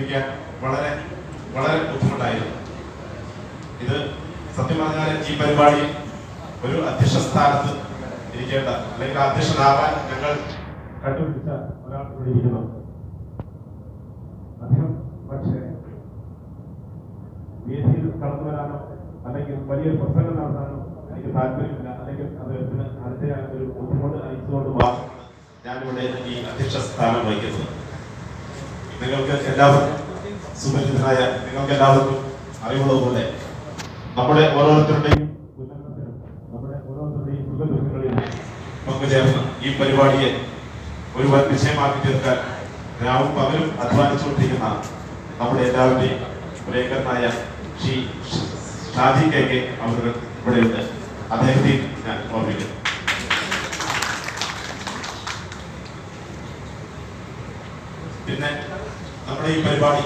വളരെ വളരെ ബുദ്ധിമുട്ടായിരുന്നു. ഇത് സത്യം പറഞ്ഞാൽ ഈ പരിപാടി ഒരു അധ്യക്ഷ സ്ഥാനത്ത് ഇരിക്കേണ്ട അല്ലെങ്കിൽ അധ്യക്ഷനാവാൻ ഞങ്ങൾ കണ്ടുപിടിച്ച ഒരാൾ ഇവിടെ ഇരിക്കുന്നു. അദ്ദേഹം പക്ഷേ വേദിയിൽ കടന്നു വരാനോ അല്ലെങ്കിൽ വലിയൊരു പ്രസംഗം നടത്താനോ എനിക്ക് താല്പര്യമില്ല, അല്ലെങ്കിൽ അദ്ദേഹത്തിന് അടുത്ത ഒരു ബുദ്ധിമുട്ട് അയച്ചുകൊണ്ട് മാത്രമാണ് ഞാനിവിടെ ഈ അധ്യക്ഷ സ്ഥാനം വഹിക്കുന്നത്. നിങ്ങൾക്ക് എല്ലാവർക്കും സുപരിചിതനായ നിങ്ങൾക്ക് എല്ലാവർക്കും അറിവുള്ളതുപോലെ നമ്മുടെ ഓരോരുത്തരുടെയും ഉന്നമനത്തിനും നമ്മുടെ ഓരോരുത്തരുടെയും സുഖദുഃഖങ്ങളിലും പങ്കുചേർന്ന് ഈ പരിപാടിയെ ഒരു വൻ വിജയമാക്കി തീർക്കാൻ രാവും പകലും അധ്വാനിച്ചുകൊണ്ടിരിക്കുന്ന നമ്മുടെ എല്ലാവരുടെയും പ്രിയങ്കരനായ ശ്രീ ഷാജി കെ അവർ ഇവിടെയുണ്ട്. അദ്ദേഹത്തെ ഞാൻ ഓർമ്മിക്കുന്നു. പിന്നെ നമ്മുടെ ഈ പരിപാടി